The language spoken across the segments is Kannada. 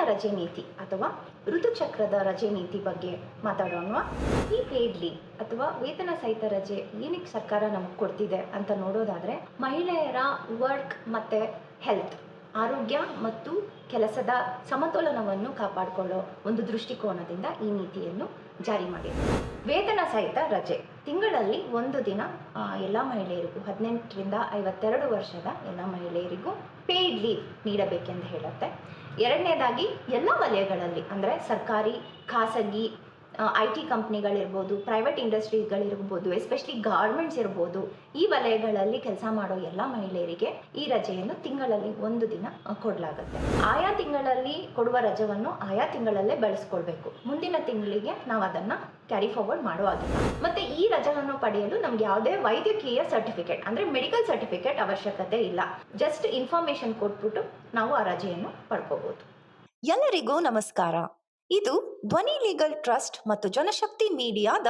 ರಜೆ ನೀತಿ ಅಥವಾ ಋತುಚಕ್ರದ ರಜೆ ನೀತಿ ಬಗ್ಗೆ ಮಾತಾಡೋಣ. ಈ ಪೇಡ್ ಲೀವ್ ಅಥವಾ ವೇತನ ಸಹಿತ ರಜೆ ಏನಕ್ಕೆ ಸರ್ಕಾರ ನಮಗೆ ಕೊಡ್ತಿದೆ ಅಂತ ನೋಡೋದಾದ್ರೆ, ಮಹಿಳೆಯರ ವರ್ಕ್ ಮತ್ತೆ ಹೆಲ್ತ್, ಆರೋಗ್ಯ ಮತ್ತು ಕೆಲಸದ ಸಮತೋಲನವನ್ನು ಕಾಪಾಡಿಕೊಳ್ಳೋ ಒಂದು ದೃಷ್ಟಿಕೋನದಿಂದ ಈ ನೀತಿಯನ್ನು ಜಾರಿ ಮಾಡಿದೆ. ವೇತನ ಸಹಿತ ರಜೆ ತಿಂಗಳಲ್ಲಿ ಒಂದು ದಿನ ಎಲ್ಲ ಮಹಿಳೆಯರಿಗೂ 18ರಿಂದ 52 ವರ್ಷದ ಎಲ್ಲ ಮಹಿಳೆಯರಿಗೂ ಪೇಯ್ಡ್ ಲೀವ್ ನೀಡಬೇಕೆಂದು ಹೇಳುತ್ತೆ. ಎರಡನೇದಾಗಿ ಎಲ್ಲ ವಲಯಗಳಲ್ಲಿ ಅಂದರೆ ಸರ್ಕಾರಿ, ಖಾಸಗಿ, IT ಕಂಪ್ನಿಗಳಿರ್ಬೋದು, ಪ್ರೈವೇಟ್ ಇಂಡಸ್ಟ್ರೀಸ್ಗಳಿರ್ಬೋದು, ಎಸ್ಪೆಷಲಿ ಗಾರ್ಮೆಂಟ್ಸ್ ಇರ್ಬೋದು, ಈ ವಲಯಗಳಲ್ಲಿ ಕೆಲಸ ಮಾಡೋ ಎಲ್ಲ ಮಹಿಳೆಯರಿಗೆ ಈ ರಜೆಯನ್ನು ತಿಂಗಳಲ್ಲಿ ಒಂದು ದಿನ ಕೊಡಲಾಗುತ್ತೆ. ಆಯಾ ತಿಂಗಳಲ್ಲಿ ಕೊಡುವ ರಜೆಯನ್ನು ಆಯಾ ತಿಂಗಳಲ್ಲೇ ಬಳಸ್ಕೊಳ್ಬೇಕು. ಮುಂದಿನ ತಿಂಗಳಿಗೆ ನಾವು ಅದನ್ನು ಕ್ಯಾರಿ ಫಾರ್ವರ್ಡ್ ಮಾಡುವಾಗಿಲ್ಲ. ಮತ್ತು ಈ ರಜೆಯನ್ನು ಪಡೆಯಲು ನಮ್ಗೆ ಯಾವುದೇ ವೈದ್ಯಕೀಯ ಸರ್ಟಿಫಿಕೇಟ್ ಅಂದರೆ ಮೆಡಿಕಲ್ ಸರ್ಟಿಫಿಕೇಟ್ ಅವಶ್ಯಕತೆ ಇಲ್ಲ. ಜಸ್ಟ್ ಇನ್ಫಾರ್ಮೇಶನ್ ಕೊಟ್ಬಿಟ್ಟು ನಾವು ಆ ರಜೆಯನ್ನು ಪಡ್ಕೋಬಹುದು. ಎಲ್ಲರಿಗೂ ನಮಸ್ಕಾರ. ಇದು ಧ್ವನಿ ಲೀಗಲ್ ಟ್ರಸ್ಟ್ ಮತ್ತು ಜನಶಕ್ತಿ ಮೀಡಿಯಾದ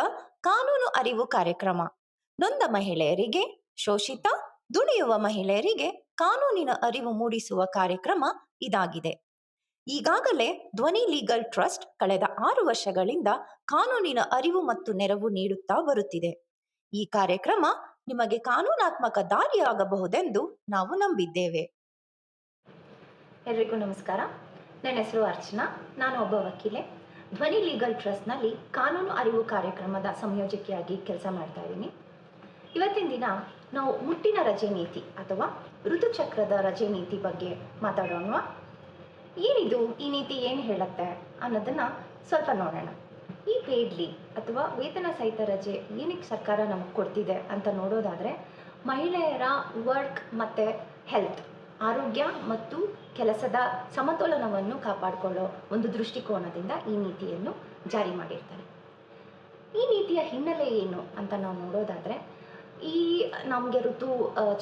ಕಾನೂನು ಅರಿವು ಕಾರ್ಯಕ್ರಮ. ನೊಂದ ಮಹಿಳೆಯರಿಗೆ, ಶೋಷಿತ, ದುಡಿಯುವ ಮಹಿಳೆಯರಿಗೆ ಕಾನೂನಿನ ಅರಿವು ಮೂಡಿಸುವ ಕಾರ್ಯಕ್ರಮ ಇದಾಗಿದೆ. ಈಗಾಗಲೇ ಧ್ವನಿ ಲೀಗಲ್ ಟ್ರಸ್ಟ್ ಕಳೆದ 6 ವರ್ಷಗಳಿಂದ ಕಾನೂನಿನ ಅರಿವು ಮತ್ತು ನೆರವು ನೀಡುತ್ತಾ ಬರುತ್ತಿದೆ. ಈ ಕಾರ್ಯಕ್ರಮ ನಿಮಗೆ ಕಾನೂನಾತ್ಮಕ ದಾರಿಯಾಗಬಹುದೆಂದು ನಾವು ನಂಬಿದ್ದೇವೆ. ಎಲ್ರಿಗೂ ನಮಸ್ಕಾರ. ನನ್ನ ಹೆಸರು ಅರ್ಚನಾ. ನಾನು ಒಬ್ಬ ವಕೀಲೆ. ಧ್ವನಿ ಲೀಗಲ್ ಟ್ರಸ್ಟ್ನಲ್ಲಿ ಕಾನೂನು ಅರಿವು ಕಾರ್ಯಕ್ರಮದ ಸಂಯೋಜಕಿಯಾಗಿ ಕೆಲಸ ಮಾಡ್ತಾ ಇದ್ದೀನಿ. ಇವತ್ತಿನ ದಿನ ನಾವು ಮುಟ್ಟಿನ ರಜೆ ನೀತಿ ಅಥವಾ ಋತುಚಕ್ರದ ರಜೆ ನೀತಿ ಬಗ್ಗೆ ಮಾತಾಡೋಣ. ಏನಿದು, ಈ ನೀತಿ ಏನು ಹೇಳುತ್ತೆ ಅನ್ನೋದನ್ನು ಸ್ವಲ್ಪ ನೋಡೋಣ. ಈ ಪೇಯ್ಡ್ ಲೀವ್ ಅಥವಾ ವೇತನ ಸಹಿತ ರಜೆ ಏನಕ್ಕೆ ಸರ್ಕಾರ ನಮಗೆ ಕೊಡ್ತಿದೆ ಅಂತ ನೋಡೋದಾದರೆ, ಮಹಿಳೆಯರ ವರ್ಕ್ ಮತ್ತು ಹೆಲ್ತ್, ಆರೋಗ್ಯ ಮತ್ತು ಕೆಲಸದ ಸಮತೋಲನವನ್ನು ಕಾಪಾಡಿಕೊಳ್ಳೋ ಒಂದು ದೃಷ್ಟಿಕೋನದಿಂದ ಈ ನೀತಿಯನ್ನು ಜಾರಿ ಮಾಡಿರ್ತಾರೆ. ಈ ನೀತಿಯ ಹಿನ್ನೆಲೆ ಏನು ಅಂತ ನಾವು ನೋಡೋದಾದರೆ, ಈ ನಮಗೆ ಋತು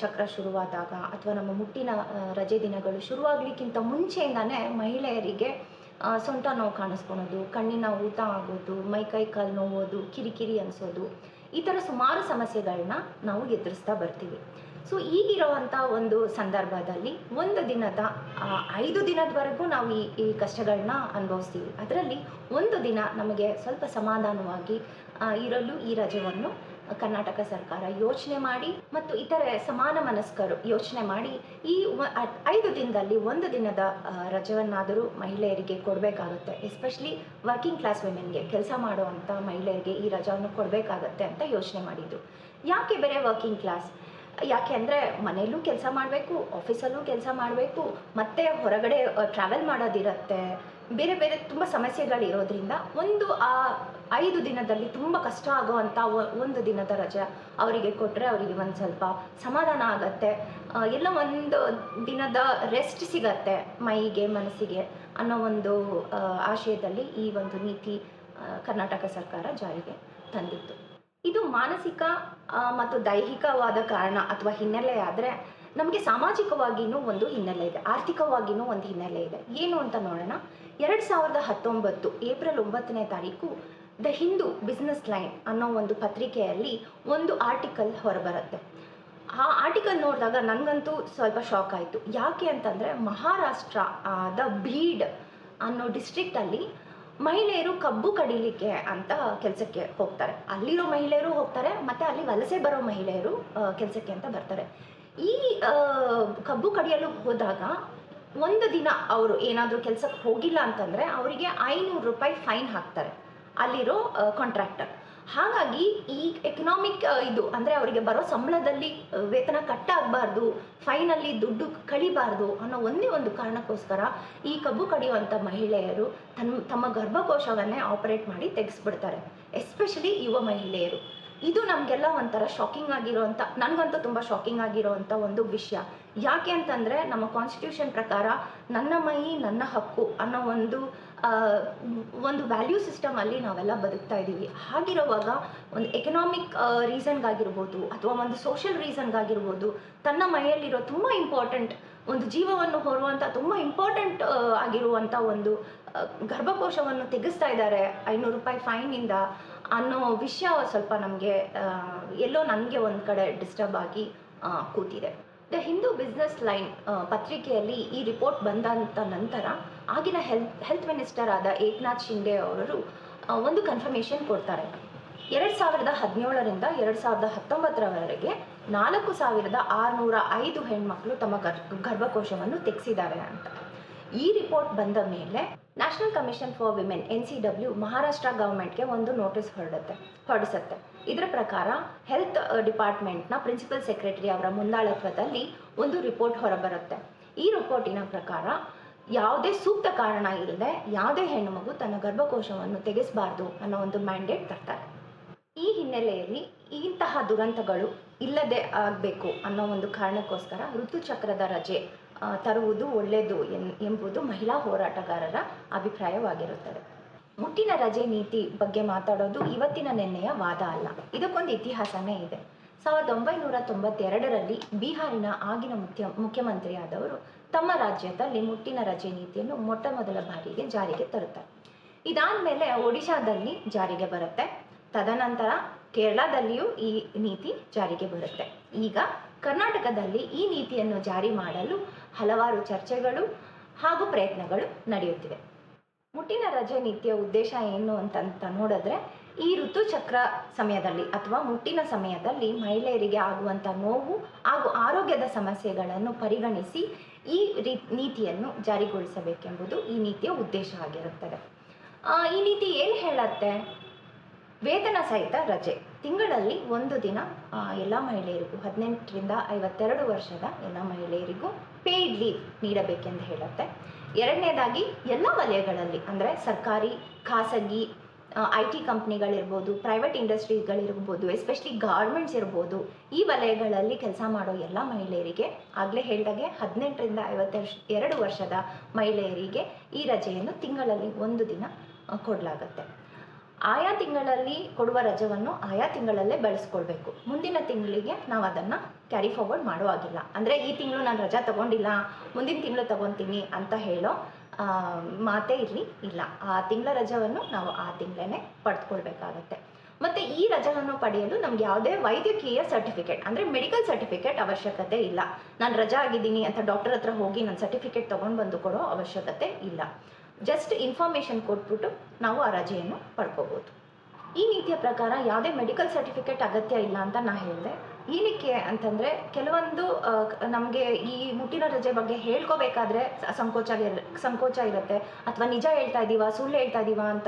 ಚಕ್ರ ಶುರುವಾದಾಗ ಅಥವಾ ನಮ್ಮ ಮುಟ್ಟಿನ ರಜೆ ದಿನಗಳು ಶುರುವಾಗಲಿಕ್ಕಿಂತ ಮುಂಚೆಯಿಂದಾನೇ ಮಹಿಳೆಯರಿಗೆ ಸೊಂಟ ನೋವು ಕಾಣಿಸ್ಕೊಳೋದು, ಕಣ್ಣಿನ ಊತ ಆಗೋದು, ಮೈಕೈ ಕಾಲು ನೋವೋದು, ಕಿರಿಕಿರಿ ಅನಿಸೋದು, ಈ ಥರ ಸುಮಾರು ಸಮಸ್ಯೆಗಳನ್ನ ನಾವು ಎದುರಿಸ್ತಾ ಬರ್ತೀವಿ. ಸೊ ಈಗಿರೋವಂಥ ಒಂದು ಸಂದರ್ಭದಲ್ಲಿ ಒಂದು ದಿನದ 5 ದಿನದವರೆಗೂ ನಾವು ಈ ಕಷ್ಟಗಳನ್ನ ಅನುಭವಿಸ್ತೀವಿ. ಅದರಲ್ಲಿ ಒಂದು ದಿನ ನಮಗೆ ಸ್ವಲ್ಪ ಸಮಾಧಾನವಾಗಿ ಇರಲು ಈ ರಜೆಯನ್ನು ಕರ್ನಾಟಕ ಸರ್ಕಾರ ಯೋಚನೆ ಮಾಡಿ ಮತ್ತು ಇತರೆ ಸಮಾನ ಮನಸ್ಕರು ಯೋಚನೆ ಮಾಡಿ ಈ 5 ದಿನದಲ್ಲಿ ಒಂದು ದಿನದ ರಜೆಯನ್ನಾದರೂ ಮಹಿಳೆಯರಿಗೆ ಕೊಡಬೇಕಾಗುತ್ತೆ. ಎಸ್ಪೆಷಲಿ ವರ್ಕಿಂಗ್ ಕ್ಲಾಸ್ ವುಮೆನ್ಗೆ, ಕೆಲಸ ಮಾಡುವಂಥ ಮಹಿಳೆಯರಿಗೆ ಈ ರಜೆಯನ್ನು ಕೊಡಬೇಕಾಗತ್ತೆ ಅಂತ ಯೋಚನೆ ಮಾಡಿದ್ದು. ಯಾಕೆ ಬೇರೆ ವರ್ಕಿಂಗ್ ಕ್ಲಾಸ್? ಯಾಕೆ ಅಂದರೆ ಮನೆಯಲ್ಲೂ ಕೆಲಸ ಮಾಡಬೇಕು, ಆಫೀಸಲ್ಲೂ ಕೆಲಸ ಮಾಡಬೇಕು, ಮತ್ತು ಹೊರಗಡೆ ಟ್ರಾವೆಲ್ ಮಾಡೋದಿರುತ್ತೆ, ಬೇರೆ ಬೇರೆ ತುಂಬ ಸಮಸ್ಯೆಗಳಿರೋದ್ರಿಂದ ಒಂದು 5 ದಿನದಲ್ಲಿ ತುಂಬ ಕಷ್ಟ ಆಗೋವಂಥ ಒಂದು ದಿನದ ರಜೆ ಅವರಿಗೆ ಕೊಟ್ಟರೆ ಅವರಿಗೆ ಒಂದು ಸ್ವಲ್ಪ ಸಮಾಧಾನ ಆಗತ್ತೆ, ಎಲ್ಲ ಒಂದು ದಿನದ ರೆಸ್ಟ್ ಸಿಗತ್ತೆ ಮೈಗೆ ಮನಸ್ಸಿಗೆ ಅನ್ನೋ ಒಂದು ಆಶಯದಲ್ಲಿ ಈ ಒಂದು ನೀತಿ ಕರ್ನಾಟಕ ಸರ್ಕಾರ ಜಾರಿಗೆ ತಂದಿತ್ತು. ಇದು ಮಾನಸಿಕ ಮತ್ತು ದೈಹಿಕವಾದ ಕಾರಣ ಅಥವಾ ಹಿನ್ನೆಲೆ ಆದರೆ, ನಮಗೆ ಸಾಮಾಜಿಕವಾಗಿಯೂ ಒಂದು ಹಿನ್ನೆಲೆ ಇದೆ, ಆರ್ಥಿಕವಾಗಿಯೂ ಒಂದು ಹಿನ್ನೆಲೆ ಇದೆ. ಏನು ಅಂತ ನೋಡೋಣ. 2019 ಏಪ್ರಿಲ್ 9ನೇ ತಾರೀಕು ದ ಹಿಂದೂ ಬಿಸ್ನೆಸ್ ಲೈನ್ ಅನ್ನೋ ಒಂದು ಪತ್ರಿಕೆಯಲ್ಲಿ ಒಂದು ಆರ್ಟಿಕಲ್ ಹೊರಬರುತ್ತೆ. ಆ ಆರ್ಟಿಕಲ್ ನೋಡಿದಾಗ ನನಗಂತೂ ಸ್ವಲ್ಪ ಶಾಕ್ ಆಯಿತು. ಯಾಕೆ ಅಂತಂದರೆ, ಮಹಾರಾಷ್ಟ್ರ ದ ಬೀಡ್ ಅನ್ನೋ ಡಿಸ್ಟ್ರಿಕ್ಟಲ್ಲಿ ಮಹಿಳೆಯರು ಕಬ್ಬು ಕಡಿಲಿಕ್ಕೆ ಅಂತ ಕೆಲಸಕ್ಕೆ ಹೋಗ್ತಾರೆ. ಅಲ್ಲಿರೋ ಮಹಿಳೆಯರು ಹೋಗ್ತಾರೆ ಮತ್ತು ಅಲ್ಲಿ ವಲಸೆ ಬರೋ ಮಹಿಳೆಯರು ಕೆಲಸಕ್ಕೆ ಅಂತ ಬರ್ತಾರೆ. ಈ ಕಬ್ಬು ಕಡಿಯಲು ಹೋದಾಗ ಒಂದು ದಿನ ಅವರು ಏನಾದರೂ ಕೆಲಸಕ್ಕೆ ಹೋಗಿಲ್ಲ ಅಂತಂದರೆ ಅವರಿಗೆ 500 ರೂಪಾಯಿ ಫೈನ್ ಹಾಕ್ತಾರೆ ಅಲ್ಲಿರೋ ಕಾಂಟ್ರಾಕ್ಟರ್. ಹಾಗಾಗಿ ಈ ಎಕನಾಮಿಕ್ ಇದು ಅಂದರೆ ಅವರಿಗೆ ಬರೋ ಸಂಬಳದಲ್ಲಿ ವೇತನ ಕಟ್ ಆಗಬಾರ್ದು, ಫೈನಲ್ಲಿ ದುಡ್ಡು ಕಳಿಬಾರ್ದು ಅನ್ನೋ ಒಂದೇ ಒಂದು ಕಾರಣಕ್ಕೋಸ್ಕರ ಈ ಕಬ್ಬು ಕಡಿಯುವಂಥ ಮಹಿಳೆಯರು ತಮ್ಮ ಗರ್ಭಕೋಶವನ್ನೇ ಆಪರೇಟ್ ಮಾಡಿ ತೆಗೆಸ್ಬಿಡ್ತಾರೆ. ಎಸ್ಪೆಷಲಿ ಯುವ ಮಹಿಳೆಯರು. ಇದು ನಮಗೆಲ್ಲ ಒಂಥರ ಶಾಕಿಂಗ್ ಆಗಿರೋವಂಥ, ನನಗಂತೂ ತುಂಬ ಶಾಕಿಂಗ್ ಆಗಿರೋವಂಥ ಒಂದು ವಿಷಯ. ಯಾಕೆ ಅಂತಂದರೆ, ನಮ್ಮ ಕಾನ್ಸ್ಟಿಟ್ಯೂಷನ್ ಪ್ರಕಾರ ನನ್ನ ಮೈ ನನ್ನ ಹಕ್ಕು ಅನ್ನೋ ಒಂದು ವ್ಯಾಲ್ಯೂ ಸಿಸ್ಟಮಲ್ಲಿ ನಾವೆಲ್ಲ ಬದುಕ್ತಾ ಇದ್ದೀವಿ. ಹಾಗಿರುವಾಗ ಒಂದು ಎಕನಾಮಿಕ್ ರೀಸನ್ಗಾಗಿರ್ಬೋದು ಅಥವಾ ಒಂದು ಸೋಷಿಯಲ್ ರೀಸನ್ಗಾಗಿರ್ಬೋದು, ತನ್ನ ಮೈಯಲ್ಲಿರೋ ತುಂಬ ಇಂಪಾರ್ಟೆಂಟ್ ಒಂದು ಜೀವವನ್ನು ಹೊರುವಂಥ ತುಂಬ ಇಂಪಾರ್ಟೆಂಟ್ ಆಗಿರುವಂಥ ಒಂದು ಗರ್ಭಕೋಶವನ್ನು ತೆಗೆಸ್ತಾ ಇದ್ದಾರೆ 500 ರೂಪಾಯಿ ಫೈನಿಂದ ಅನ್ನೋ ವಿಷಯ ಸ್ವಲ್ಪ ನಮಗೆ ಎಲ್ಲೋ ನನಗೆ ಒಂದು ಕಡೆ ಡಿಸ್ಟರ್ಬ್ ಆಗಿ ಕೂತಿದೆ. ದ ಹಿಂದೂ ಬಿಸ್ನೆಸ್ ಲೈನ್ ಪತ್ರಿಕೆಯಲ್ಲಿ ಈ ರಿಪೋರ್ಟ್ ಬಂದಂಥ ನಂತರ ಆಗಿನ ಹೆಲ್ತ್ ಮಿನಿಸ್ಟರ್ ಆದ ಏಕನಾಥ್ ಶಿಂದೆ ಅವರು ಒಂದು ಕನ್ಫರ್ಮೇಷನ್ ಕೊಡ್ತಾರೆ. 2017ರಿಂದ 2019ರವರೆಗೆ 4605 ಹೆಣ್ಮಕ್ಳು ತಮ್ಮ ಗರ್ಭಕೋಶವನ್ನು ತೆಗೆಸಿದ್ದಾರೆ ಅಂತ. ಈ ರಿಪೋರ್ಟ್ ಬಂದ ಮೇಲೆ national commission for women NCW Maharashtra ಗವರ್ಮೆಂಟ್ಗೆ ಒಂದು ನೋಟಿಸ್ ಹೊರಡಿಸುತ್ತೆ. ಇದರ ಪ್ರಕಾರ ಹೆಲ್ತ್ ಡಿಪಾರ್ಟ್ಮೆಂಟ್ನ ಪ್ರಿನ್ಸಿಪಲ್ ಸೆಕ್ರೆಟರಿ ಅವರ ಮುಂದಾಳತ್ವದಲ್ಲಿ ಒಂದು ರಿಪೋರ್ಟ್ ಹೊರಬರುತ್ತೆ. ಈ ರಿಪೋರ್ಟಿನ ಪ್ರಕಾರ ಯಾವುದೇ ಸೂಕ್ತ ಕಾರಣ ಇಲ್ಲದೆ ಯಾವುದೇ ಹೆಣ್ಣು ಮಗು ತನ್ನ ಗರ್ಭಕೋಶವನ್ನು ತೆಗೆಸಬಾರ್ದು ಅನ್ನೋ ಒಂದು ಮ್ಯಾಂಡೇಟ್ ತರ್ತಾರೆ. ಈ ಹಿನ್ನೆಲೆಯಲ್ಲಿ ಇಂತಹ ದುರಂತಗಳು ಇಲ್ಲದೆ ಆಗಬೇಕು ಅನ್ನೋ ಒಂದು ಕಾರಣಕ್ಕೋಸ್ಕರ ಋತುಚಕ್ರದ ರಜೆ ತರುವುದು ಒಳ್ಳೆಯದು ಎಂಬುದು ಮಹಿಳಾ ಹೋರಾಟಗಾರರ ಅಭಿಪ್ರಾಯವಾಗಿರುತ್ತದೆ. ಮುಟ್ಟಿನ ರಜೆ ನೀತಿ ಬಗ್ಗೆ ಮಾತಾಡೋದು ಇವತ್ತಿನ ನೆನ್ನೆಯ ವಾದ ಅಲ್ಲ. ಇದಕ್ಕೊಂದು ಇತಿಹಾಸನೇ ಇದೆ. 1992ರಲ್ಲಿ ಬಿಹಾರಿನ ಆಗಿನ ಮುಖ್ಯಮಂತ್ರಿಯಾದವರು ತಮ್ಮ ರಾಜ್ಯದಲ್ಲಿ ಮುಟ್ಟಿನ ರಜೆ ನೀತಿಯನ್ನು ಮೊಟ್ಟ ಮೊದಲ ಬಾರಿಗೆ ಜಾರಿಗೆ ತರುತ್ತಾರೆ. ಇದಾದಮೇಲೆ ಒಡಿಶಾದಲ್ಲಿ ಜಾರಿಗೆ ಬರುತ್ತೆ. ತದನಂತರ ಕೇರಳದಲ್ಲಿಯೂ ಈ ನೀತಿ ಜಾರಿಗೆ ಬರುತ್ತೆ. ಈಗ ಕರ್ನಾಟಕದಲ್ಲಿ ಈ ನೀತಿಯನ್ನು ಜಾರಿ ಮಾಡಲು ಹಲವಾರು ಚರ್ಚೆಗಳು ಹಾಗೂ ಪ್ರಯತ್ನಗಳು ನಡೆಯುತ್ತಿವೆ. ಮುಟ್ಟಿನ ರಜೆ ನೀತಿಯ ಉದ್ದೇಶ ಏನು ಅಂತ ನೋಡಿದ್ರೆ, ಈ ಋತುಚಕ್ರ ಸಮಯದಲ್ಲಿ ಅಥವಾ ಮುಟ್ಟಿನ ಸಮಯದಲ್ಲಿ ಮಹಿಳೆಯರಿಗೆ ಆಗುವಂಥ ನೋವು ಹಾಗೂ ಆರೋಗ್ಯದ ಸಮಸ್ಯೆಗಳನ್ನು ಪರಿಗಣಿಸಿ ಈ ನೀತಿಯನ್ನು ಜಾರಿಗೊಳಿಸಬೇಕೆಂಬುದು ಈ ನೀತಿಯ ಉದ್ದೇಶ ಆಗಿರುತ್ತದೆ. ಈ ನೀತಿ ಏನು ಹೇಳುತ್ತೆ? ವೇತನ ಸಹಿತ ರಜೆ ತಿಂಗಳಲ್ಲಿ ಒಂದು ದಿನ ಎಲ್ಲ ಮಹಿಳೆಯರಿಗೂ 18ರಿಂದ 52 ವರ್ಷದ ಎಲ್ಲ ಮಹಿಳೆಯರಿಗೂ ಪೇಯ್ಡ್ ಲೀವ್ ನೀಡಬೇಕೆಂದು ಹೇಳುತ್ತೆ. ಎರಡನೇದಾಗಿ ಎಲ್ಲ ವಲಯಗಳಲ್ಲಿ ಅಂದರೆ ಸರ್ಕಾರಿ, ಖಾಸಗಿ, IT ಕಂಪ್ನಿಗಳಿರ್ಬೋದು, ಪ್ರೈವೇಟ್ ಇಂಡಸ್ಟ್ರೀಸ್ಗಳಿರ್ಬೋದು, ಎಸ್ಪೆಷಲಿ ಗಾರ್ಮೆಂಟ್ಸ್ ಇರ್ಬೋದು, ಈ ವಲಯಗಳಲ್ಲಿ ಕೆಲಸ ಮಾಡೋ ಎಲ್ಲ ಮಹಿಳೆಯರಿಗೆ ಆಗಲೇ ಹೇಳಿದಾಗೆ 18ರಿಂದ 52 ವರ್ಷದ ಮಹಿಳೆಯರಿಗೆ ಈ ರಜೆಯನ್ನು ತಿಂಗಳಲ್ಲಿ ಒಂದು ದಿನ ಕೊಡಲಾಗುತ್ತೆ. ಆಯಾ ತಿಂಗಳಲ್ಲಿ ಕೊಡುವ ರಜವನ್ನು ಆಯಾ ತಿಂಗಳಲ್ಲೇ ಬಳಸ್ಕೊಳ್ಬೇಕು. ಮುಂದಿನ ತಿಂಗಳಿಗೆ ನಾವು ಅದನ್ನು ಕ್ಯಾರಿ ಫಾರ್ವರ್ಡ್ ಮಾಡುವಾಗಿಲ್ಲ. ಅಂದರೆ ಈ ತಿಂಗಳು ನಾನು ರಜಾ ತಗೊಂಡಿಲ್ಲ, ಮುಂದಿನ ತಿಂಗಳು ತಗೊತೀನಿ ಅಂತ ಹೇಳೋ ಮಾತೇ ಇಲ್ಲ. ಆ ತಿಂಗಳ ರಜವನ್ನು ನಾವು ಆ ತಿಂಗಳೇ ಪಡೆದುಕೊಳ್ಬೇಕಾಗತ್ತೆ. ಮತ್ತು ಈ ರಜವನ್ನು ಪಡೆಯಲು ನಮ್ಗೆ ಯಾವುದೇ ವೈದ್ಯಕೀಯ ಸರ್ಟಿಫಿಕೇಟ್ ಅಂದರೆ ಮೆಡಿಕಲ್ ಸರ್ಟಿಫಿಕೇಟ್ ಅವಶ್ಯಕತೆ ಇಲ್ಲ. ನಾನು ರಜಾ ಆಗಿದ್ದೀನಿ ಅಂತ ಡಾಕ್ಟರ್ ಹತ್ರ ಹೋಗಿ ನನ್ನ ಸರ್ಟಿಫಿಕೇಟ್ ತೊಗೊಂಡು ಬಂದು ಕೊಡೋ ಅವಶ್ಯಕತೆ ಇಲ್ಲ. ಜಸ್ಟ್ ಇನ್ಫಾರ್ಮೇಷನ್ ಕೊಟ್ಬಿಟ್ಟು ನಾವು ಆ ರಜೆಯನ್ನು ಪಡ್ಕೋಬೋದು. ಈ ನೀತಿಯ ಪ್ರಕಾರ ಯಾವುದೇ ಮೆಡಿಕಲ್ ಸರ್ಟಿಫಿಕೇಟ್ ಅಗತ್ಯ ಇಲ್ಲ ಅಂತ ನಾನು ಹೇಳಿದೆ. ಏನಕ್ಕೆ ಅಂತಂದರೆ, ಕೆಲವೊಂದು ನಮಗೆ ಈ ಮುಟ್ಟಿನ ರಜೆ ಬಗ್ಗೆ ಹೇಳ್ಕೋಬೇಕಾದ್ರೆ ಸಂಕೋಚ ಇರುತ್ತೆ, ಅಥವಾ ನಿಜ ಹೇಳ್ತಾ ಇದ್ದೀವಾ ಸುಳ್ಳು ಹೇಳ್ತಾ ಇದ್ದೀವಾ ಅಂತ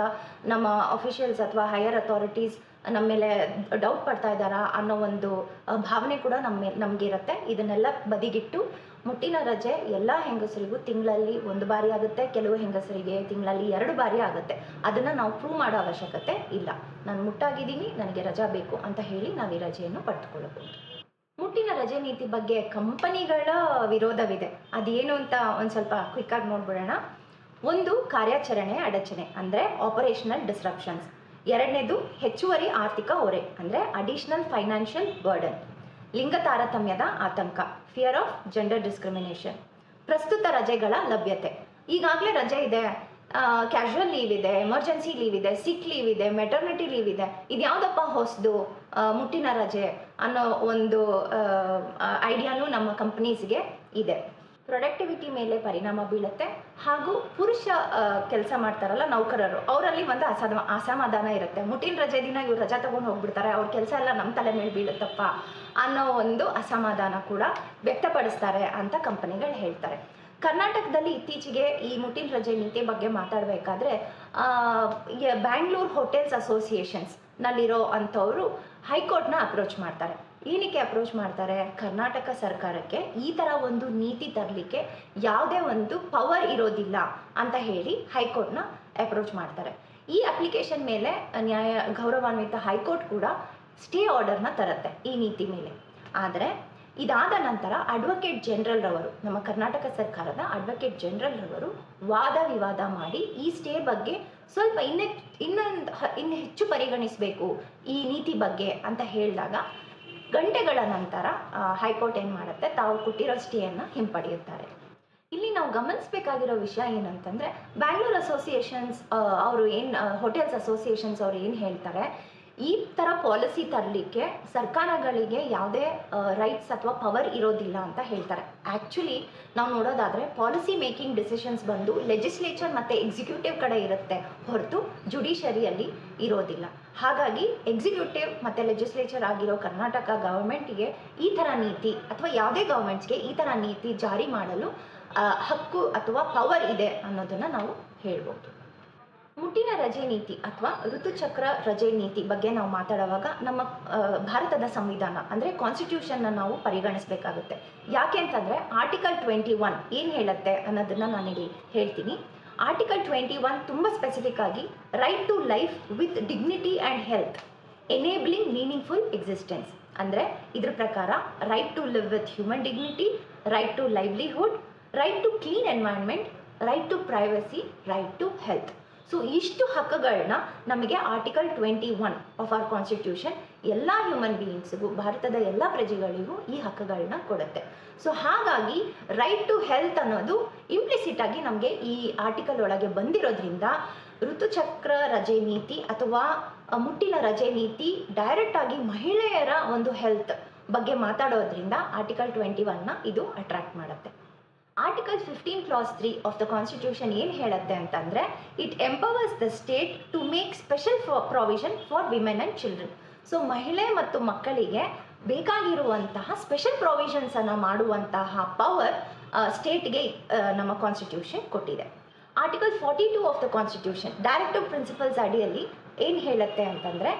ನಮ್ಮ ಅಫಿಷಿಯಲ್ಸ್ ಅಥವಾ ಹೈಯರ್ ಅಥಾರಿಟೀಸ್ ನಮ್ಮ ಮೇಲೆ ಡೌಟ್ ಪಡ್ತಾ ಇದ್ದಾರಾ ಅನ್ನೋ ಒಂದು ಭಾವನೆ ಕೂಡ ನಮಗೆ ಇರುತ್ತೆ. ಇದನ್ನೆಲ್ಲ ಬದಿಗಿಟ್ಟು ಮುಟ್ಟಿನ ರಜೆ ಎಲ್ಲ ಹೆಂಗಸರಿಗೂ ತಿಂಗಳಲ್ಲಿ 1 ಬಾರಿ ಆಗುತ್ತೆ, ಕೆಲವು ಹೆಂಗಸರಿಗೆ ತಿಂಗಳಲ್ಲಿ 2 ಬಾರಿ ಆಗುತ್ತೆ. ಅದನ್ನು ನಾವು ಪ್ರೂವ್ ಮಾಡೋ ಅವಶ್ಯಕತೆ ಇಲ್ಲ. ನಾನು ಮುಟ್ಟಾಗಿದ್ದೀನಿ, ನನಗೆ ರಜಾ ಬೇಕು ಅಂತ ಹೇಳಿ ನಾವು ಈ ರಜೆಯನ್ನು ಪಡೆದುಕೊಳ್ಳಬಹುದು. ಮುಟ್ಟಿನ ರಜೆ ನೀತಿ ಬಗ್ಗೆ ಕಂಪನಿಗಳ ವಿರೋಧವಿದೆ. ಅದೇನು ಅಂತ ಒಂದು ಸ್ವಲ್ಪ ಕ್ವಿಕ್ಕಾಗಿ ನೋಡ್ಬಿಡೋಣ. ಒಂದು, ಕಾರ್ಯಾಚರಣೆ ಅಡಚಣೆ ಅಂದರೆ ಆಪರೇಷನಲ್ ಡಿಸ್ರಪ್ಷನ್ಸ್. ಎರಡನೇದು, ಹೆಚ್ಚುವರಿ ಆರ್ಥಿಕ ಹೊರೆ ಅಂದರೆ ಅಡಿಷನಲ್ ಫೈನಾನ್ಷಿಯಲ್ ಬರ್ಡನ್. ಲಿಂಗ ತಾರತಮ್ಯದ ಆತಂಕ, ಫಿಯರ್ ಆಫ್ ಜೆಂಡರ್ ಡಿಸ್ಕ್ರಿಮಿನೇಷನ್. ಪ್ರಸ್ತುತ ರಜೆಗಳ ಲಭ್ಯತೆ, ಈಗಾಗಲೇ ರಜೆ ಇದೆ, ಕ್ಯಾಶುವಲ್ ಲೀವ್ ಇದೆ, ಎಮರ್ಜೆನ್ಸಿ ಲೀವ್ ಇದೆ, ಸಿಕ್ ಲೀವ್ ಇದೆ, ಮೆಟರ್ನಿಟಿ ಲೀವ್ ಇದೆ. ಇದ್ಯಾವುದಪ್ಪ ಹೊಸದು ಮುಟ್ಟಿನ ರಜೆ ಅನ್ನೋ ಒಂದು ಐಡಿಯಾನು ನಮ್ಮ ಕಂಪ್ನೀಸ್ಗೆ ಇದೆ. ಪ್ರೊಡಕ್ಟಿವಿಟಿ ಮೇಲೆ ಪರಿಣಾಮ ಬೀಳುತ್ತೆ. ಹಾಗೂ ಪುರುಷ ಕೆಲಸ ಮಾಡ್ತಾರಲ್ಲ ನೌಕರರು, ಅವರಲ್ಲಿ ಒಂದು ಅಸಮಾಧಾನ ಇರುತ್ತೆ. ಮುಟ್ಟಿನ ರಜೆ ದಿನ ಇವ್ರು ರಜಾ ತಗೊಂಡು ಹೋಗ್ಬಿಡ್ತಾರೆ, ಅವ್ರ ಕೆಲಸ ಎಲ್ಲ ನಮ್ಮ ತಲೆ ಮೇಲೆ ಬೀಳುತ್ತಪ್ಪ ಅನ್ನೋ ಒಂದು ಅಸಮಾಧಾನ ಕೂಡ ವ್ಯಕ್ತಪಡಿಸ್ತಾರೆ ಅಂತ ಕಂಪನಿಗಳು ಹೇಳ್ತಾರೆ. ಕರ್ನಾಟಕದಲ್ಲಿ ಇತ್ತೀಚೆಗೆ ಈ ಮುಟ್ಟಿನ ರಜೆ ನೀತಿ ಬಗ್ಗೆ ಮಾತಾಡಬೇಕಾದ್ರೆ ಬ್ಯಾಂಗ್ಳೂರ್ ಹೋಟೆಲ್ಸ್ ಅಸೋಸಿಯೇಷನ್ಸ್ ನಲ್ಲಿರೋ ಅಂಥವರು ಹೈಕೋರ್ಟ್ನ ಅಪ್ರೋಚ್ ಮಾಡ್ತಾರೆ. ಏನಕ್ಕೆ ಅಪ್ರೋಚ್ ಮಾಡ್ತಾರೆ? ಕರ್ನಾಟಕ ಸರ್ಕಾರಕ್ಕೆ ಈ ಥರ ಒಂದು ನೀತಿ ತರಲಿಕ್ಕೆ ಯಾವುದೇ ಒಂದು ಪವರ್ ಇರೋದಿಲ್ಲ ಅಂತ ಹೇಳಿ ಹೈಕೋರ್ಟ್ನ ಅಪ್ರೋಚ್ ಮಾಡ್ತಾರೆ. ಈ ಅಪ್ಲಿಕೇಶನ್ ಮೇಲೆ ಗೌರವಾನ್ವಿತ ಹೈಕೋರ್ಟ್ ಕೂಡ ಸ್ಟೇ ಆರ್ಡರ್ನ ತರುತ್ತೆ ಈ ನೀತಿ ಮೇಲೆ. ಆದರೆ ಇದಾದ ನಂತರ ಅಡ್ವೊಕೇಟ್ ಜನರಲ್ ರವರು, ನಮ್ಮ ಕರ್ನಾಟಕ ಸರ್ಕಾರದ ಅಡ್ವೊಕೇಟ್ ಜನರಲ್ ರವರು ವಾದ ವಿವಾದ ಮಾಡಿ ಈ ಸ್ಟೇ ಬಗ್ಗೆ ಸ್ವಲ್ಪ ಇನ್ನು ಹೆಚ್ಚು ಪರಿಗಣಿಸಬೇಕು ಈ ನೀತಿ ಬಗ್ಗೆ ಅಂತ ಹೇಳಿದಾಗ ಗಂಟೆಗಳ ನಂತರ ಹೈಕೋರ್ಟ್ ಏನು ಮಾಡುತ್ತೆ, ತಾವು ಕೊಟ್ಟಿರೋ ಸ್ಟೇಯನ್ನು ಹಿಂಪಡೆಯುತ್ತಾರೆ. ಇಲ್ಲಿ ನಾವು ಗಮನಿಸಬೇಕಾಗಿರೋ ವಿಷಯ ಏನಂತಂದರೆ, ಬ್ಯಾಂಗ್ಳೂರ್ ಅಸೋಸಿಯೇಷನ್ಸ್ ಅವರು ಹೋಟೆಲ್ಸ್ ಅಸೋಸಿಯೇಷನ್ಸ್ ಅವರು ಏನು ಹೇಳ್ತಾರೆ, ಈ ಥರ ಪಾಲಿಸಿ ತರಲಿಕ್ಕೆ ಸರ್ಕಾರಗಳಿಗೆ ಯಾವುದೇ ರೈಟ್ಸ್ ಅಥವಾ ಪವರ್ ಇರೋದಿಲ್ಲ ಅಂತ ಹೇಳ್ತಾರೆ. ಆ್ಯಕ್ಚುಲಿ ನಾವು ನೋಡೋದಾದರೆ ಪಾಲಿಸಿ ಮೇಕಿಂಗ್ ಡಿಸಿಷನ್ಸ್ ಬಂದು ಲೆಜಿಸ್ಲೇಚರ್ ಮತ್ತು ಎಕ್ಸಿಕ್ಯೂಟಿವ್ ಕಡೆ ಇರುತ್ತೆ ಹೊರತು ಜುಡಿಷರಿಯಲ್ಲಿ ಇರೋದಿಲ್ಲ. ಹಾಗಾಗಿ ಎಕ್ಸಿಕ್ಯೂಟಿವ್ ಮತ್ತು ಲೆಜಿಸ್ಲೇಚರ್ ಆಗಿರೋ ಕರ್ನಾಟಕ ಗವರ್ಮೆಂಟಿಗೆ ಈ ಥರ ನೀತಿ ಅಥವಾ ಯಾವುದೇ ಗವರ್ಮೆಂಟ್ಸ್ಗೆ ಈ ಥರ ನೀತಿ ಜಾರಿ ಮಾಡಲು ಹಕ್ಕು ಅಥವಾ ಪವರ್ ಇದೆ ಅನ್ನೋದನ್ನು ನಾವು ಹೇಳ್ಬೋದು. ಮುಟ್ಟಿನ ರಜೆ ನೀತಿ ಅಥವಾ ಋತುಚಕ್ರ ರಜೆ ನೀತಿ ಬಗ್ಗೆ ನಾವು ಮಾತಾಡುವಾಗ ನಮ್ಮ ಭಾರತದ ಸಂವಿಧಾನ ಅಂದರೆ ಕಾನ್ಸ್ಟಿಟ್ಯೂಷನ್ನ ನಾವು ಪರಿಗಣಿಸಬೇಕಾಗುತ್ತೆ. ಯಾಕೆ ಅಂತಂದರೆ ಆರ್ಟಿಕಲ್ 21 ಏನು ಹೇಳುತ್ತೆ ಅನ್ನೋದನ್ನು ನಾನಿಲ್ಲಿ ಹೇಳ್ತೀನಿ. ಆರ್ಟಿಕಲ್ 21 ತುಂಬ ಸ್ಪೆಸಿಫಿಕ್ ಆಗಿ right to life with dignity and health enabling meaningful existence ಅಂದರೆ ಇದ್ರ ಪ್ರಕಾರ right to live with human dignity, right to livelihood, right to clean environment, right to privacy, right to health. So ಇಷ್ಟು ಹಕ್ಕುಗಳನ್ನ ನಮಗೆ ಆರ್ಟಿಕಲ್ 21 ಆಫ್ ಅವರ್ ಕಾನ್ಸ್ಟಿಟ್ಯೂಷನ್ ಎಲ್ಲ ಹ್ಯೂಮನ್ ಬೀಯಿಂಗ್ಸ್ಗೂ, ಭಾರತದ ಎಲ್ಲ ಪ್ರಜೆಗಳಿಗೂ ಈ ಹಕ್ಕುಗಳನ್ನ ಕೊಡುತ್ತೆ. ಸೊ ಹಾಗಾಗಿ ರೈಟ್ ಟು ಹೆಲ್ತ್ ಅನ್ನೋದು ಇಂಪ್ಲಿಸಿಟ್ ಆಗಿ ನಮಗೆ ಈ ಆರ್ಟಿಕಲ್ ಒಳಗೆ ಬಂದಿರೋದ್ರಿಂದ ಋತುಚಕ್ರ ರಜೆ ನೀತಿ ಅಥವಾ ಮುಟ್ಟಿನ ರಜೆ ನೀತಿ ಡೈರೆಕ್ಟ್ ಆಗಿ ಮಹಿಳೆಯರ ಒಂದು ಹೆಲ್ತ್ ಬಗ್ಗೆ ಮಾತಾಡೋದ್ರಿಂದ ಆರ್ಟಿಕಲ್ 21ನ ಇದು ಅಟ್ರಾಕ್ಟ್ ಮಾಡುತ್ತೆ. Article 15 clause 3 of the constitution ಏನು ಹೇಳುತ್ತೆ ಅಂತಂದರೆ it empowers the state to make special provision for women and children. So ಮಹಿಳೆ ಮತ್ತು ಮಕ್ಕಳಿಗೆ ಬೇಕಾಗಿರುವಂತಹ ಸ್ಪೆಷಲ್ ಪ್ರಾವಿಷನ್ಸನ್ನು ಮಾಡುವಂತಹ ಪವರ್ ಸ್ಟೇಟ್ಗೆ ನಮ್ಮ ಕಾನ್ಸ್ಟಿಟ್ಯೂಷನ್ ಕೊಟ್ಟಿದೆ. Article 42 of the constitution directive principles ಅಡಿಯಲ್ಲಿ ಏನು ಹೇಳುತ್ತೆ ಅಂತಂದರೆ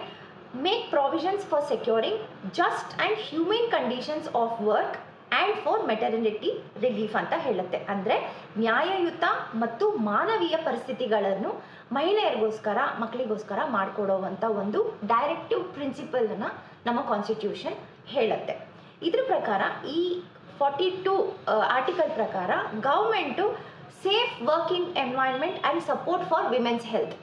make provisions for securing just and human conditions of work and for maternity relief ಅಂತ ಹೇಳುತ್ತೆ. ಅಂದರೆ ನ್ಯಾಯಯುತ ಮತ್ತು ಮಾನವೀಯ ಪರಿಸ್ಥಿತಿಗಳನ್ನು ಮಹಿಳೆಯರಿಗೋಸ್ಕರ, ಮಕ್ಕಳಿಗೋಸ್ಕರ ಮಾಡಿಕೊಡುವಂಥ ಒಂದು ಡೈರೆಕ್ಟಿವ್ ಪ್ರಿನ್ಸಿಪಲನ್ನು ನಮ್ಮ ಕಾನ್ಸ್ಟಿಟ್ಯೂಷನ್ ಹೇಳುತ್ತೆ. ಇದ್ರ ಪ್ರಕಾರ ಈ 42 ಆರ್ಟಿಕಲ್ ಪ್ರಕಾರ government safe working environment and support for women's health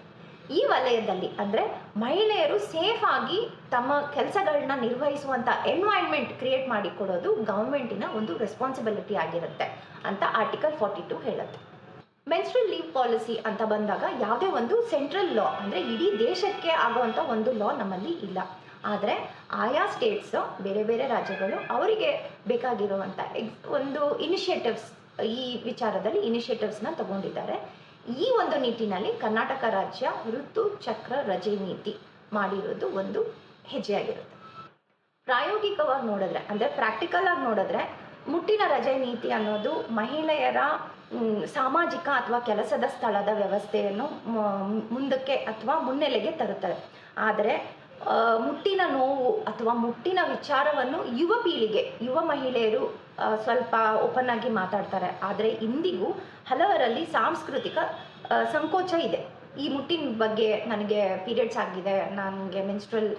ಈ ವಲಯದಲ್ಲಿ ಅಂದರೆ ಮಹಿಳೆಯರು ಸೇಫ್ ಆಗಿ ತಮ್ಮ ಕೆಲಸಗಳನ್ನ ನಿರ್ವಹಿಸುವಂಥ ಎನ್ವೈರ್ನ್ಮೆಂಟ್ ಕ್ರಿಯೇಟ್ ಮಾಡಿಕೊಡೋದು ಗೌರ್ಮೆಂಟಿನ ಒಂದು ರೆಸ್ಪಾನ್ಸಿಬಿಲಿಟಿ ಆಗಿರುತ್ತೆ ಅಂತ ಆರ್ಟಿಕಲ್ 42 ಹೇಳುತ್ತೆ. ಮೆನ್ಸ್ಟ್ರಲ್ ಲೀವ್ ಪಾಲಿಸಿ ಅಂತ ಬಂದಾಗ ಯಾವುದೇ ಒಂದು ಸೆಂಟ್ರಲ್ ಲಾ ಅಂದರೆ ಇಡೀ ದೇಶಕ್ಕೆ ಆಗುವಂಥ ಒಂದು ಲಾ ನಮ್ಮಲ್ಲಿ ಇಲ್ಲ. ಆದರೆ ಆಯಾ ಸ್ಟೇಟ್ಸ್, ಬೇರೆ ಬೇರೆ ರಾಜ್ಯಗಳು ಅವರಿಗೆ ಬೇಕಾಗಿರುವಂಥ ಒಂದು ಇನಿಷಿಯೇಟಿವ್ಸ್, ಈ ವಿಚಾರದಲ್ಲಿ ಇನಿಷಿಯೇಟಿವ್ಸ್ನ ತಗೊಂಡಿದ್ದಾರೆ. ಈ ಒಂದು ನಿಟ್ಟಿನಲ್ಲಿ ಕರ್ನಾಟಕ ರಾಜ್ಯ ಋತುಚಕ್ರ ರಜೆ ನೀತಿ ಮಾಡಿರೋದು ಒಂದು ಹೆಜ್ಜೆಯಾಗಿರುತ್ತೆ. ಪ್ರಾಯೋಗಿಕವಾಗಿ ನೋಡಿದ್ರೆ ಅಂದರೆ ಪ್ರಾಕ್ಟಿಕಲ್ ಆಗಿ ನೋಡಿದ್ರೆ ಮುಟ್ಟಿನ ರಜೆ ನೀತಿ ಅನ್ನೋದು ಮಹಿಳೆಯರ ಸಾಮಾಜಿಕ ಅಥವಾ ಕೆಲಸದ ಸ್ಥಳದ ವ್ಯವಸ್ಥೆಯನ್ನು ಮುಂದಕ್ಕೆ ಅಥವಾ ಮುನ್ನೆಲೆಗೆ ತರುತ್ತದೆ. ಆದರೆ ಮುಟ್ಟಿನ ನೋವು ಅಥವಾ ಮುಟ್ಟಿನ ವಿಚಾರವನ್ನು ಯುವ ಪೀಳಿಗೆ, ಯುವ ಮಹಿಳೆಯರು ಸ್ವಲ್ಪ ಓಪನ್ ಆಗಿ ಮಾತಾಡ್ತಾರೆ. ಆದರೆ ಇಂದಿಗೂ ಹಲವರಲ್ಲಿ ಸಾಂಸ್ಕೃತಿಕ ಸಂಕೋಚ ಇದೆ. ಈ ಮುಟ್ಟಿನ ಬಗ್ಗೆ ನನಗೆ ಪೀರಿಯಡ್ಸ್ ಆಗಿದೆ, ನನಗೆ ಮೆನ್ಸ್ಟ್ರಲ್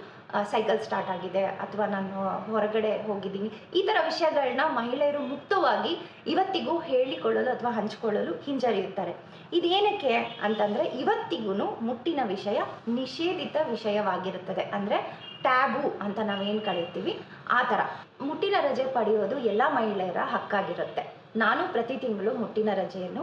ಸೈಕಲ್ ಸ್ಟಾರ್ಟ್ ಆಗಿದೆ, ಅಥವಾ ನಾನು ಹೊರಗಡೆ ಹೋಗಿದ್ದೀನಿ, ಈ ಥರ ವಿಷಯಗಳನ್ನ ಮಹಿಳೆಯರು ಮುಕ್ತವಾಗಿ ಇವತ್ತಿಗೂ ಹೇಳಿಕೊಳ್ಳಲು ಅಥವಾ ಹಂಚಿಕೊಳ್ಳಲು ಹಿಂಜರಿಯುತ್ತಾರೆ. ಇದೇನಕ್ಕೆ ಅಂತಂದರೆ ಇವತ್ತಿಗೂ ಮುಟ್ಟಿನ ವಿಷಯ ನಿಷೇಧಿತ ವಿಷಯವಾಗಿರುತ್ತದೆ. ಅಂದರೆ ಟ್ಯಾಬು ಅಂತ ನಾವೇನು ಕರೀತೀವಿ ಆ ಥರ. ಮುಟ್ಟಿನ ರಜೆ ಪಡೆಯೋದು ಎಲ್ಲ ಮಹಿಳೆಯರ ಹಕ್ಕಾಗಿರುತ್ತೆ. ನಾನು ಪ್ರತಿ ತಿಂಗಳು ಮುಟ್ಟಿನ ರಜೆಯನ್ನು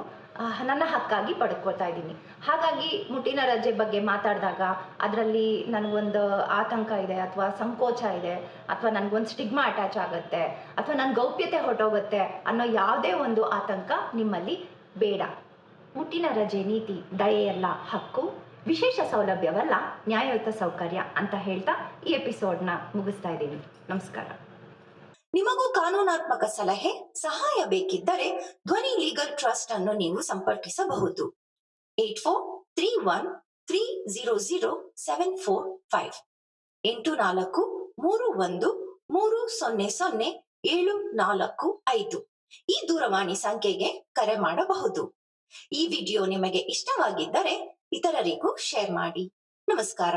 ನನ್ನ ಹಕ್ಕಾಗಿ ಪಡ್ಕೊಳ್ತಾ ಇದ್ದೀನಿ. ಹಾಗಾಗಿ ಮುಟ್ಟಿನ ರಜೆ ಬಗ್ಗೆ ಮಾತಾಡಿದಾಗ ಅದರಲ್ಲಿ ನನಗೊಂದು ಆತಂಕ ಇದೆ ಅಥವಾ ಸಂಕೋಚ ಇದೆ ಅಥವಾ ನನಗೊಂದು ಸ್ಟಿಗ್ಮಾ ಅಟ್ಯಾಚ್ ಆಗುತ್ತೆ ಅಥವಾ ನನ್ನ ಗೌಪ್ಯತೆ ಹೊರಟೋಗುತ್ತೆ ಅನ್ನೋ ಯಾವುದೇ ಒಂದು ಆತಂಕ ನಿಮ್ಮಲ್ಲಿ ಬೇಡ. ಮುಟ್ಟಿನ ರಜೆ ನೀತಿ ದಯೆಯಲ್ಲ, ಹಕ್ಕು, ವಿಶೇಷ ಸೌಲಭ್ಯವಲ್ಲ, ನ್ಯಾಯಯುತ ಸೌಕರ್ಯ ಅಂತ ಹೇಳ್ತಾ ಈ ಎಪಿಸೋಡ್ನ ಮುಗಿಸ್ತಾ ಇದ್ದೀನಿ. ನಮಸ್ಕಾರ. ನಿಮಗೂ ಕಾನೂನಾತ್ಮಕ ಸಲಹೆ, ಸಹಾಯ ಬೇಕಿದ್ದರೆ ಧ್ವನಿ ಲೀಗಲ್ ಟ್ರಸ್ಟ್ ಅನ್ನು ನೀವು ಸಂಪರ್ಕಿಸಬಹುದು. 8431300745 8431300745 ಈ ದೂರವಾಣಿ ಸಂಖ್ಯೆಗೆ ಕರೆ ಮಾಡಬಹುದು. ಈ ವಿಡಿಯೋ ನಿಮಗೆ ಇಷ್ಟವಾಗಿದ್ದರೆ ಇತರರಿಗೂ ಶೇರ್ ಮಾಡಿ. ನಮಸ್ಕಾರ.